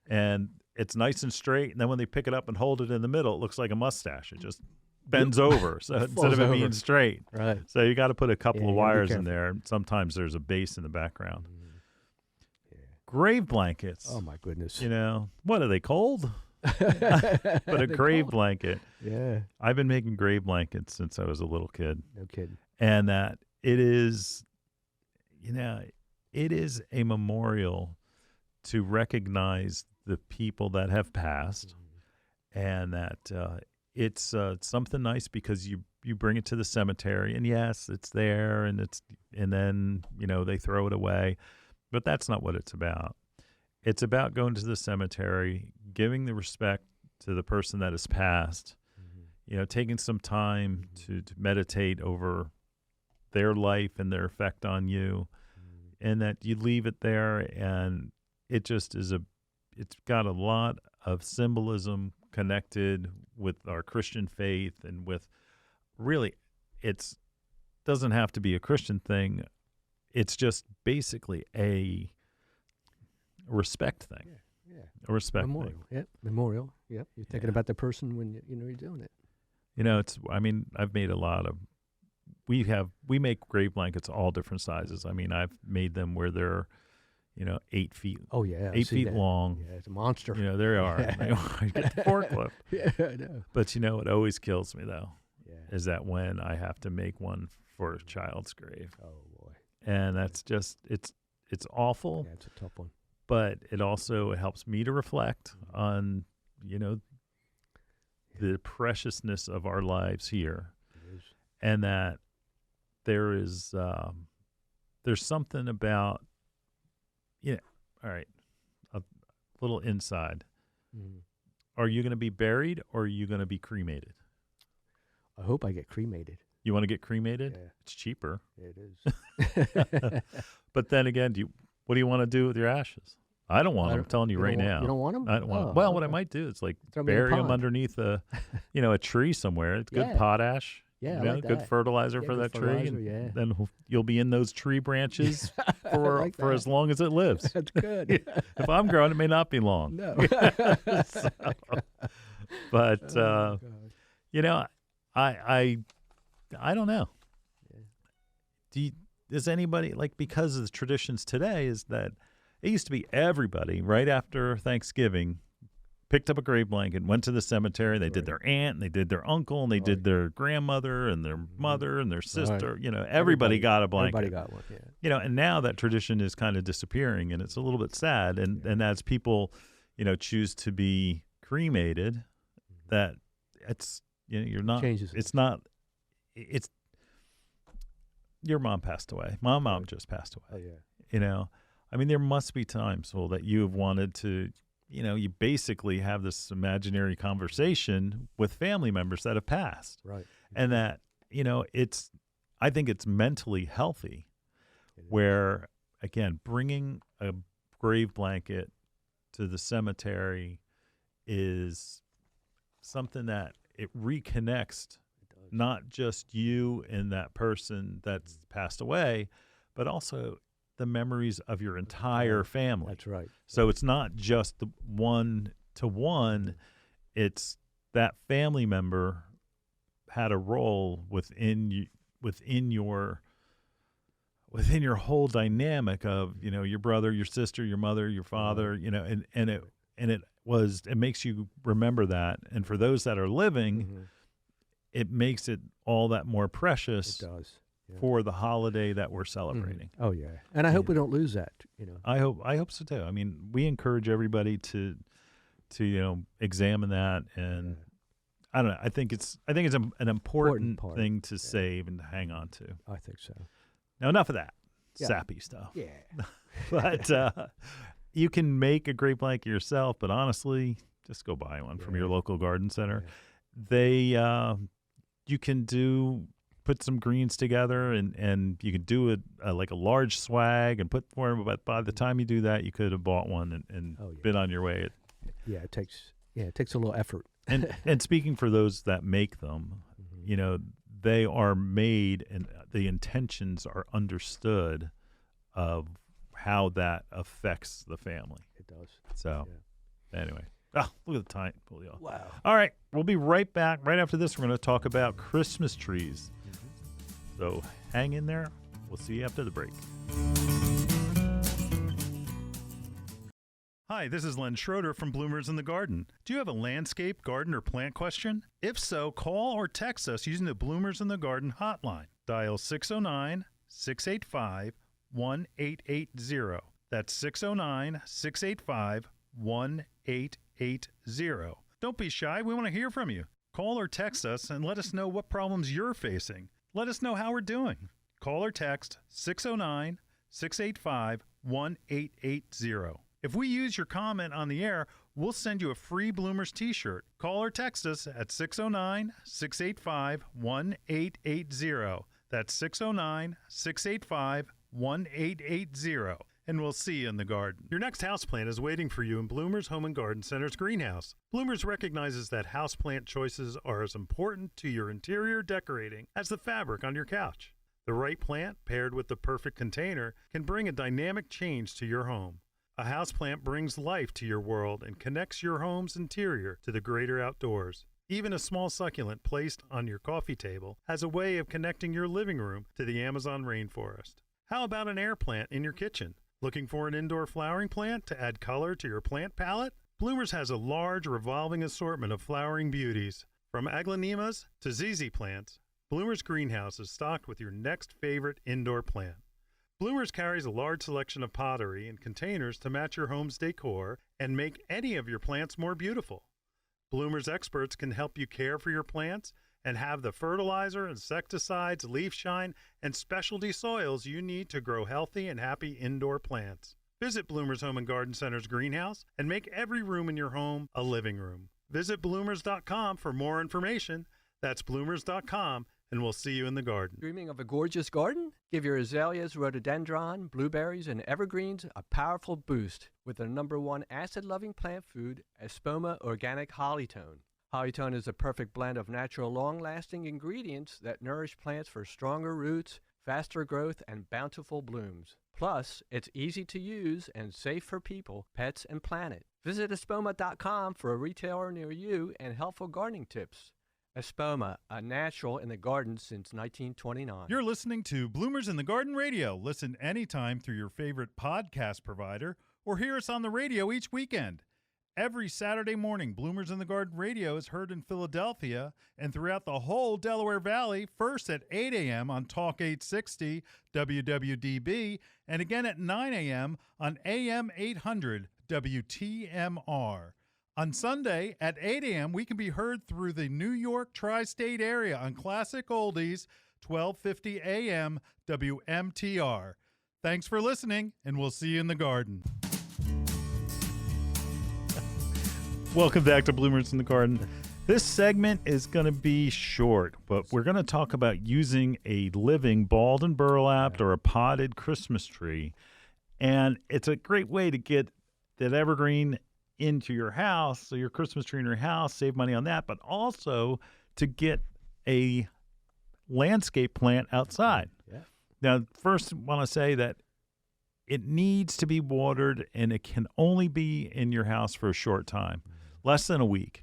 and it's nice and straight, and then when they pick it up and hold it in the middle, it looks like a mustache. It just bends over, so instead of it being straight. Right. So you got to put a couple of wires in there. Sometimes there's a base in the background. Grave blankets. Oh, my goodness. What are they, cold? But a grave blanket. Yeah. I've been making grave blankets since I was a little kid. No kidding. And that it is a memorial to recognize the people that have passed, and that it's something nice because you bring it to the cemetery, and yes, it's there, and then they throw it away, but that's not what it's about. It's about going to the cemetery, giving the respect to the person that has passed, taking some time to meditate over their life and their effect on you, and that you leave it there, and it just it's got a lot of symbolism connected with our Christian faith, and with really, it doesn't have to be a Christian thing. It's just basically a respect thing. Yeah. A respect memorial. thing. Yep. Memorial. Yep. You're thinking about the person when you're doing it. I've made a lot of, we make grave blankets all different sizes. I mean, I've made them where they're, 8 feet. Oh, yeah. 8 feet long. Yeah, it's a monster. They are. I get the forklift. Yeah, I know. But what always kills me, though, is that when I have to make one for a child's grave. Oh, boy. And that's just, it's awful. Yeah, it's a tough one. But it also helps me to reflect on, the preciousness of our lives here. It is. And that there's something about, all right, a little inside. Are you going to be buried, or are you going to be cremated? I hope I get cremated. You want to get cremated? Yeah. It's cheaper. It is. But then again, what do you want to do with your ashes? I don't want them. I'm telling you right now. You don't want them? I don't want them. Well, what I might do is bury them underneath a tree somewhere. It's good potash. Yeah, like good fertilizer for that tree. And then you'll be in those tree branches for as long as it lives. That's good. If I'm growing, it may not be long. No. But I don't know. Does anybody, because of the traditions today, is that it used to be everybody right after Thanksgiving picked up a grave blanket, went to the cemetery. They did their aunt, and they did their uncle, and they did their grandmother and their mother and their sister. Everybody got a blanket. Everybody got one, yeah. And now that tradition is kind of disappearing, and it's a little bit sad. And as people, choose to be cremated, that it's, you're not, changes. It's not, it's, your mom passed away. My mom just passed away. Oh, yeah. I mean, there must be times, that you have wanted to, you basically have this imaginary conversation with family members that have passed. Right. And that, I think it's mentally healthy where, again, bringing a grave blanket to the cemetery is something that it reconnects not just you and that person that's passed away, but also the memories of your entire family. That's right. So it's not just the one-to-one. It's that family member had a role within your whole dynamic of, your brother, your sister, your mother, your father, it makes you remember that. And for those that are living, it makes it all that more precious. It does. Yeah. For the holiday that we're celebrating. Oh yeah. And I hope we don't lose that, I hope so too. I mean, we encourage everybody to examine that, and I don't know. I think it's an important thing to save and to hang on to. I think so. Now, enough of that sappy stuff. Yeah. But you can make a grape blanket yourself, but honestly, just go buy one from your local garden center. Yeah. You can put some greens together, and you can do it like a large swag and put for them. But by the time you do that, you could have bought one and been on your way. It takes a little effort. And speaking for those that make them, they are made and the intentions are understood of how that affects the family. It does. So, anyway. Look at the time, Julio. Wow. All right, we'll be right back. Right after this, we're going to talk about Christmas trees. So hang in there. We'll see you after the break. Hi, this is Len Schroeder from Bloomers in the Garden. Do you have a landscape, garden, or plant question? If so, call or text us using the Bloomers in the Garden hotline. Dial 609-685-1880. That's 609-685-1880. Don't be shy. We want to hear from you. Call or text us and let us know what problems you're facing. Let us know how we're doing. Call or text 609-685-1880. If we use your comment on the air, we'll send you a free Bloomers t-shirt. Call or text us at 609-685-1880. That's 609-685-1880. And we'll see you in the garden. Your next houseplant is waiting for you in Bloomers Home and Garden Center's greenhouse. Bloomers recognizes that houseplant choices are as important to your interior decorating as the fabric on your couch. The right plant, paired with the perfect container, can bring a dynamic change to your home. A houseplant brings life to your world and connects your home's interior to the greater outdoors. Even a small succulent placed on your coffee table has a way of connecting your living room to the Amazon rainforest. How about an air plant in your kitchen? Looking for an indoor flowering plant to add color to your plant palette? Bloomers has a large revolving assortment of flowering beauties. From aglaonemas to ZZ plants, Bloomers Greenhouse is stocked with your next favorite indoor plant. Bloomers carries a large selection of pottery and containers to match your home's decor and make any of your plants more beautiful. Bloomers experts can help you care for your plants and have the fertilizer, insecticides, leaf shine, and specialty soils you need to grow healthy and happy indoor plants. Visit Bloomers Home and Garden Center's greenhouse and make every room in your home a living room. Visit bloomers.com for more information. That's bloomers.com, and we'll see you in the garden. Dreaming of a gorgeous garden? Give your azaleas, rhododendron, blueberries, and evergreens a powerful boost with the #1 acid-loving plant food, Espoma Organic Hollytone. Hollytone is a perfect blend of natural, long-lasting ingredients that nourish plants for stronger roots, faster growth, and bountiful blooms. Plus, it's easy to use and safe for people, pets, and planet. Visit espoma.com for a retailer near you and helpful gardening tips. Espoma, a natural in the garden since 1929. You're listening to Bloomers in the Garden Radio. Listen anytime through your favorite podcast provider or hear us on the radio each weekend. Every Saturday morning, Bloomers in the Garden Radio is heard in Philadelphia and throughout the whole Delaware Valley, first at 8 a.m. on Talk 860 WWDB and again at 9 a.m. on AM 800 WTMR. On Sunday at 8 a.m., we can be heard through the New York tri-state area on Classic Oldies, 1250 a.m. WMTR. Thanks for listening, and we'll see you in the garden. Welcome back to Bloomers in the Garden. This segment is going to be short, but we're going to talk about using a living balled and burlapped or a potted Christmas tree. And it's a great way to get that evergreen into your house, so your Christmas tree in your house, save money on that, but also to get a landscape plant outside. Yeah. Now, first, I want to say that it needs to be watered, and it can only be in your house for a short time, less than a week.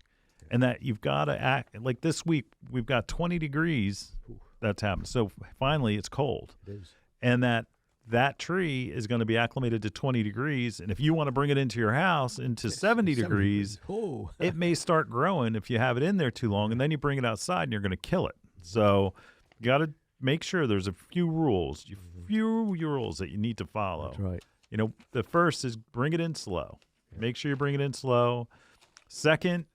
And that you've got to act like this week, we've got 20 degrees that's happened. So finally it's cold. It is. And that tree is going to be acclimated to 20 degrees. And if you want to bring it into your house into 70 degrees, it may start growing if you have it in there too long. And then you bring it outside and you're going to kill it. So you got to make sure there's a few rules, that you need to follow. That's right. You know, the first is bring it in slow. Yeah. Make sure you bring it in slow. Second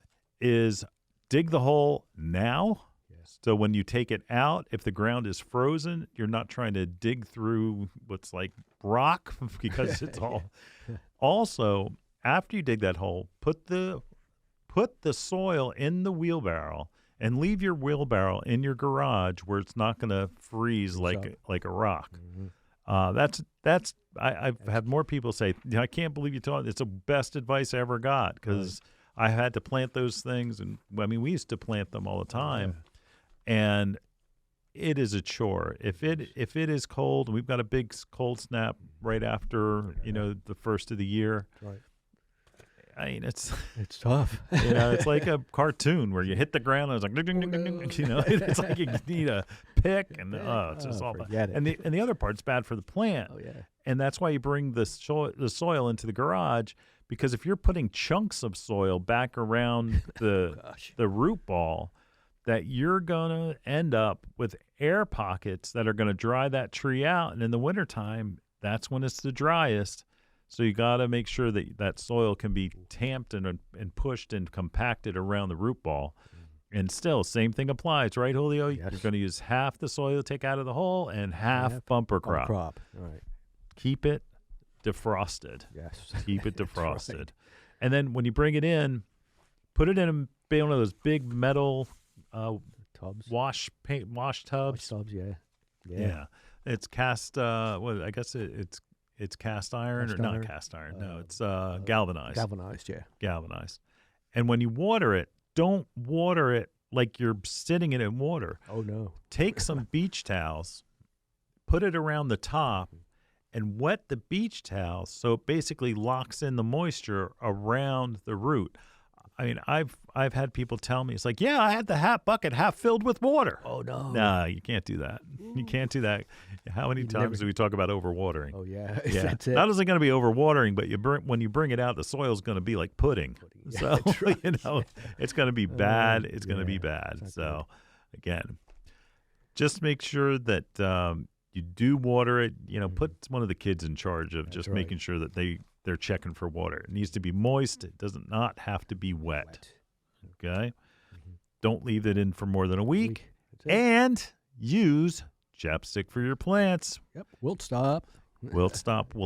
is dig the hole now. Yes. So when you take it out, if the ground is frozen, you're not trying to dig through what's like rock because it's all. Also, after you dig that hole, put the soil in the wheelbarrow and leave your wheelbarrow in your garage where it's not going to freeze like a rock. Mm-hmm. I've had more people say, I can't believe you told me. It's the best advice I ever got because I had to plant those things. And I mean, we used to plant them all the time. And it is a chore. If it is cold, we've got a big cold snap right after, the first of the year. Right. I mean, it's tough. It's like a cartoon where you hit the ground and it's like, ding, ding, ding, ding, it's like you need a pick and it's just all bad. And the other part's bad for the plant. Oh, yeah. And that's why you bring the soil into the garage, because if you're putting chunks of soil back around the root ball, that you're going to end up with air pockets that are going to dry that tree out. And in the wintertime, that's when it's the driest. So you got to make sure that soil can be tamped and pushed and compacted around the root ball. And still, same thing applies, right, Julio? Yes. You're going to use half the soil to take out of the hole and half bumper crop. All right. Keep it defrosted. Yes. Keep it defrosted. Right. And then when you bring it in, put it in one of those big metal tubs, wash tubs. Wash tubs, yeah. It's cast. I guess it's cast iron not cast iron. No, it's galvanized. Galvanized. And when you water it, don't water it like you're sitting in water. Oh no. Take some beach towels, put it around the top, and wet the beach towels so it basically locks in the moisture around the root. I mean, I've had people tell me, it's like, yeah, I had the bucket half filled with water. Oh, no. No, you can't do that. Ooh. You can't do that. How many times do we talk about overwatering? Oh, yeah. Yeah. That's it. Not only going to be overwatering, but when you bring it out, the soil's going to be like pudding. Yeah, so, right. It's going to be bad. It's going to be bad. So, again, just make sure that you do water it. Put one of the kids in charge of just making sure that they're checking for water. It needs to be moist. It does not have to be wet. Okay? Mm-hmm. Don't leave it in for more than a week. And use chapstick for your plants. Yep. Wilt stop. Will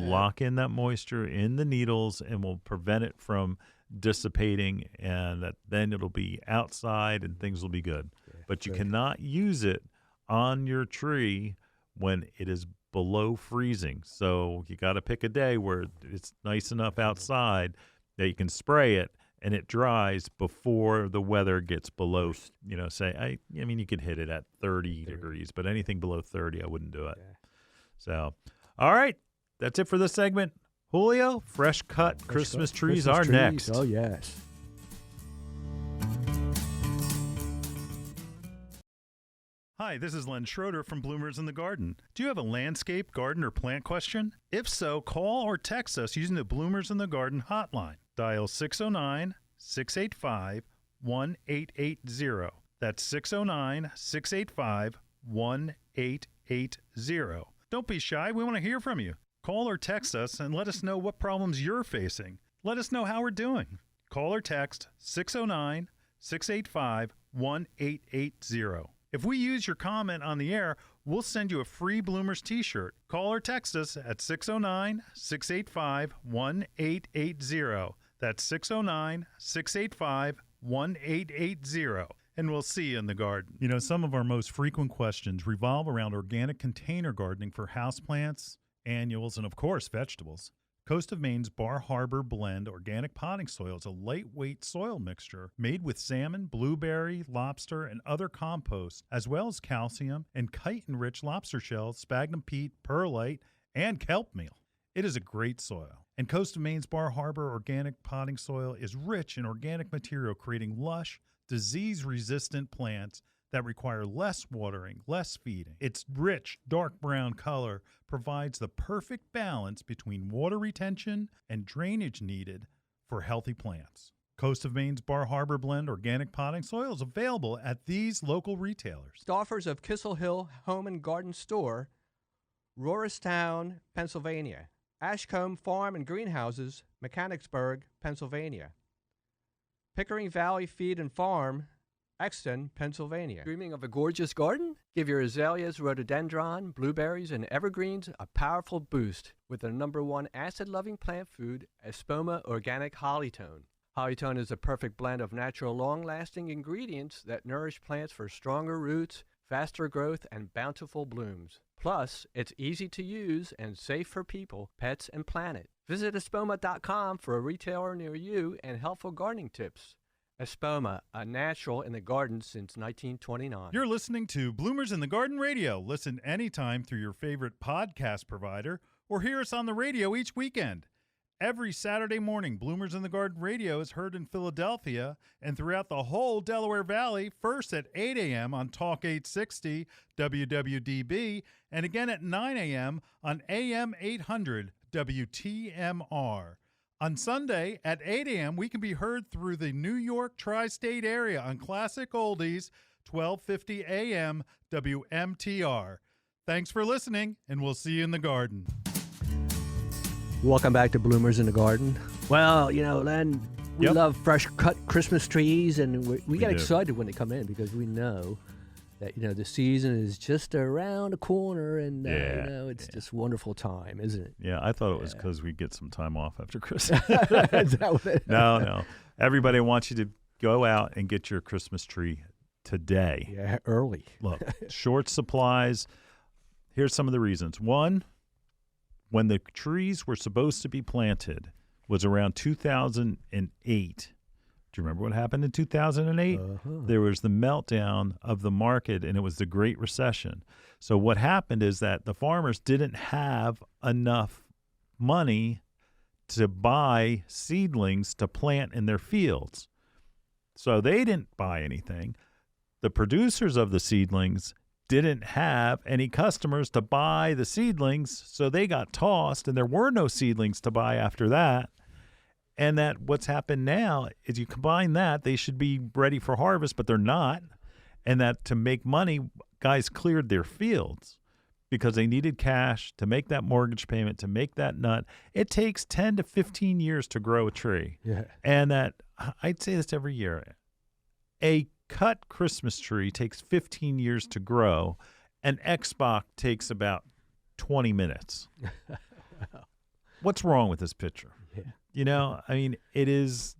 lock in that moisture in the needles and will prevent it from dissipating, and then it'll be outside and things will be good. Yeah, but you cannot use it on your tree when it is below freezing. So you got to pick a day where it's nice enough outside that you can spray it and it dries before the weather gets below, I mean, you could hit it at 30 degrees, but anything below 30, I wouldn't do it. Yeah. So, all right, that's it for this segment. Julio, fresh cut Christmas trees are next. Oh, yes. Hi, this is Len Schroeder from Bloomers in the Garden. Do you have a landscape, garden, or plant question? If so, call or text us using the Bloomers in the Garden hotline. Dial 609-685-1880. That's 609-685-1880. Don't be shy. We want to hear from you. Call or text us and let us know what problems you're facing. Let us know how we're doing. Call or text 609-685-1880. If we use your comment on the air, we'll send you a free Bloomers t-shirt. Call or text us at 609-685-1880. That's 609-685-1880. And we'll see you in the garden. Some of our most frequent questions revolve around organic container gardening for houseplants, annuals, and, of course, vegetables. Coast of Maine's Bar Harbor Blend Organic Potting Soil is a lightweight soil mixture made with salmon, blueberry, lobster, and other composts, as well as calcium and chitin-rich lobster shells, sphagnum peat, perlite, and kelp meal. It is a great soil. And Coast of Maine's Bar Harbor organic potting soil is rich in organic material, creating lush, disease-resistant plants that require less watering, less feeding. Its rich, dark brown color provides the perfect balance between water retention and drainage needed for healthy plants. Coast of Maine's Bar Harbor Blend organic potting soil is available at these local retailers. Staffers of Kissel Hill Home and Garden Store, Rorastown, Pennsylvania. Ashcombe Farm and Greenhouses, Mechanicsburg, Pennsylvania. Pickering Valley Feed and Farm, Exton, Pennsylvania. Dreaming of a gorgeous garden? Give your azaleas, rhododendron, blueberries, and evergreens a powerful boost with the #1 acid-loving plant food, Espoma Organic Hollytone. Hollytone is a perfect blend of natural, long-lasting ingredients that nourish plants for stronger roots, faster growth, and bountiful blooms. Plus, it's easy to use and safe for people, pets, and planet. Visit espoma.com for a retailer near you and helpful gardening tips. Espoma, a natural in the garden since 1929. You're listening to Bloomers in the Garden Radio. Listen anytime through your favorite podcast provider or hear us on the radio each weekend. Every Saturday morning, Bloomers in the Garden Radio is heard in Philadelphia and throughout the whole Delaware Valley, first at 8 a.m. on Talk 860 WWDB, and again at 9 a.m. on AM 800 WTMR. On Sunday at 8 a.m., we can be heard through the New York tri-state area on Classic Oldies, 1250 a.m. WMTR. Thanks for listening, and we'll see you in the garden. Welcome back to Bloomers in the Garden. Well, you know, Len, we love fresh cut Christmas trees, and we get excited when they come in because we know that, you know, the season is just around the corner, and, you know, it's just a wonderful time, isn't it? Yeah, I thought it was because we get some time off after Christmas. Is that what it is? No. Everybody wants you to go out and get your Christmas tree today. Yeah, early. Look, short supplies. Here's some of the reasons. One, when the trees were supposed to be planted was around 2008. Do you remember what happened in 2008? There was the meltdown of the market, and it was the Great Recession. So what happened is that the farmers didn't have enough money to buy seedlings to plant in their fields. So they didn't buy anything. The producers of the seedlings didn't have any customers to buy the seedlings, so they got tossed, and there were no seedlings to buy after that. And that what's happened now is you combine that, they should be ready for harvest, but they're not. And that to make money, guys cleared their fields because they needed cash to make that mortgage payment, to make that nut. It takes 10 to 15 years to grow a tree. Yeah. And that, I'd say this every year, a cut Christmas tree takes 15 years to grow. An Xbox takes about 20 minutes. Wow. What's wrong with this picture? Yeah. You know, I mean, it is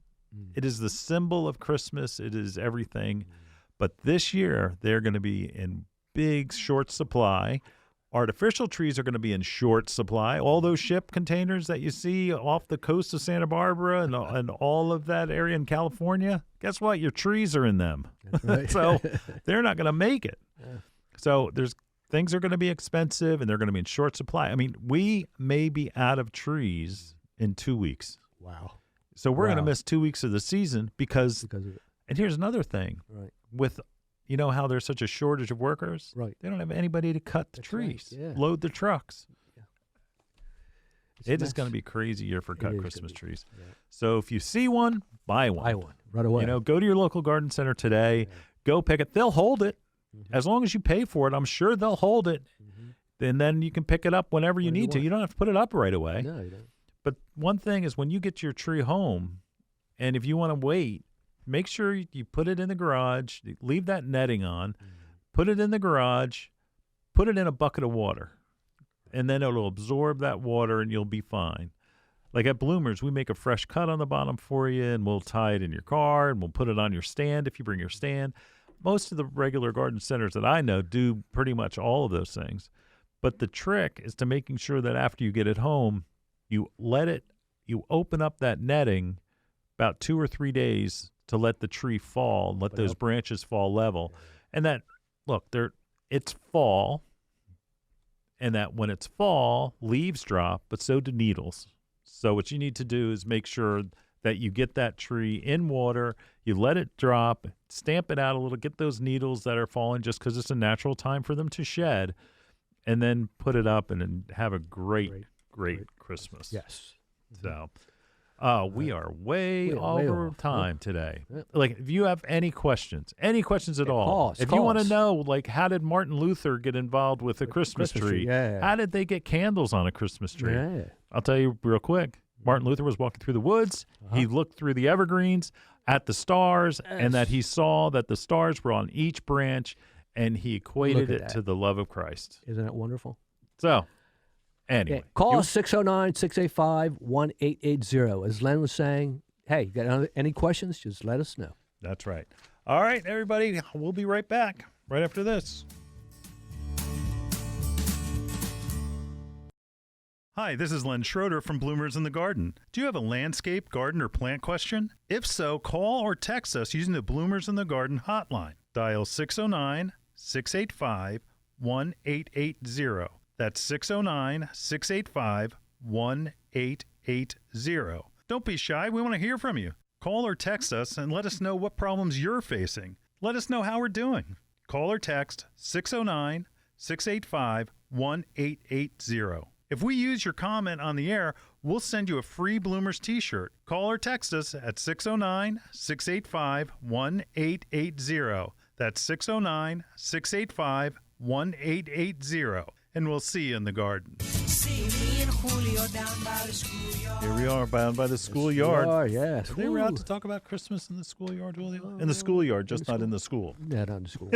the symbol of Christmas. It is everything. But this year, they're going to be in big short supply. Artificial trees are going to be in short supply. All those ship containers that you see off the coast of Santa Barbara and all of that area in California, guess what? Your trees are in them. That's right. So they're not going to make it. Yeah. So things are going to be expensive, and they're going to be in short supply. I mean, we may be out of trees in 2 weeks. Wow. So we're going to miss 2 weeks of the season because of it. And here's another thing. Right. With, you know how there's such a shortage of workers? Right. They don't have anybody to cut the trees, load the trucks. Yeah. It is going to be a crazy year for cut Christmas trees. Yeah. So if you see one, buy one. Buy one right away. You know, go to your local garden center today. Yeah. Go pick it. They'll hold it. Mm-hmm. As long as you pay for it, I'm sure they'll hold it. Mm-hmm. And then you can pick it up whenever you need to. You don't have to put it up right away. No, you don't. But one thing is when you get your tree home, and if you want to wait, make sure you put it in the garage, leave that netting on, put it in the garage, put it in a bucket of water, and then it'll absorb that water and you'll be fine. Like at Bloomers, we make a fresh cut on the bottom for you, and we'll tie it in your car, and we'll put it on your stand if you bring your stand. Most of the regular garden centers that I know do pretty much all of those things. But the trick is to making sure that after you get it home, you open up that netting about 2 or 3 days to let the tree fall, let those branches fall level. And that, look, it's fall. and that when it's fall, leaves drop, but so do needles. So what you need to do is make sure that you get that tree in water, you let it drop, stamp it out a little, get those needles that are falling just because it's a natural time for them to shed, and then put it up and have a great Christmas. Yes. So we are way over time today. Yep. Like, if you have any questions at all, if you want to know, like, how did Martin Luther get involved with a Christmas tree? Yeah. How did they get candles on a Christmas tree? Yeah. I'll tell you real quick. Martin Luther was walking through the woods. He looked through the evergreens at the stars, and that he saw that the stars were on each branch, and he equated it to the love of Christ. Isn't that wonderful? So, anyway. Call us 609-685-1880. As Len was saying, hey, you got any questions, just let us know. That's right. All right, everybody. We'll be right back right after this. Hi, this is Len Schroeder from Bloomers in the Garden. Do you have a landscape, garden, or plant question? If so, call or text us using the Bloomers in the Garden hotline. Dial 609-685-1880. That's 609-685-1880. Don't be shy. We want to hear from you. Call or text us and let us know what problems you're facing. Let us know how we're doing. Call or text 609-685-1880. If we use your comment on the air, we'll send you a free Bloomers t-shirt. Call or text us at 609-685-1880. That's 609-685-1880. And we'll see you in the garden. See me and Julio down by the schoolyard. Here we are, bound by the schoolyard. Yes. They were out to talk about Christmas in the schoolyard, Julio? In the schoolyard, just not in the school. Yeah, not in the school.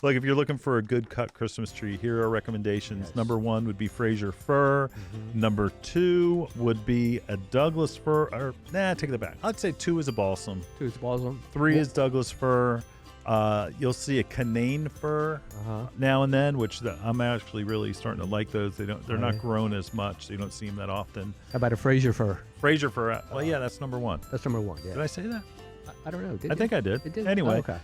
Look, if you're looking for a good cut Christmas tree, here are recommendations. Yes. Number 1 would be Fraser fir. Number 2 would be a Douglas fir. Or, take that back. I'd say 2 is a balsam. 2 is balsam. 3 is Douglas fir. You'll see a Canaan fir now and then, which I'm actually really starting to like those. They're not grown as much, so you don't see them that often. How about a Fraser fir? Fraser fir. Well, yeah, that's number 1. That's number 1. Yeah. Did I say that? I don't know. I think I did. It did. Anyway, okay.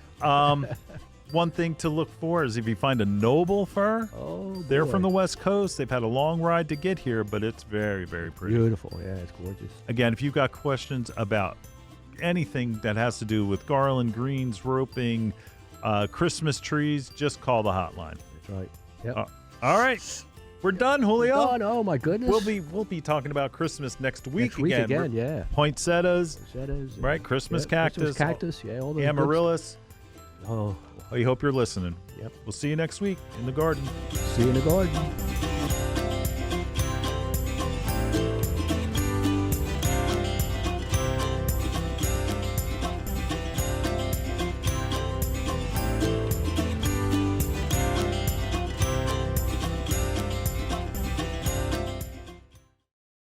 One thing to look for is if you find a noble fir. Oh, they're boy. from the West Coast. They've had a long ride to get here, but it's very, very pretty. Beautiful. Yeah, it's gorgeous. Again, if you've got questions about anything that has to do with garland, greens, roping, Christmas trees, just call the hotline. That's right. Yep. All right. We're done, Julio. Done. Oh, my goodness. We'll be talking about Christmas next week again. Yeah. Poinsettias, Poinsettias. right? Christmas cactus. Christmas cactus. Yeah, all those. Amaryllis. Oh. We hope you're listening. Yep. We'll see you next week in the garden. See you in the garden.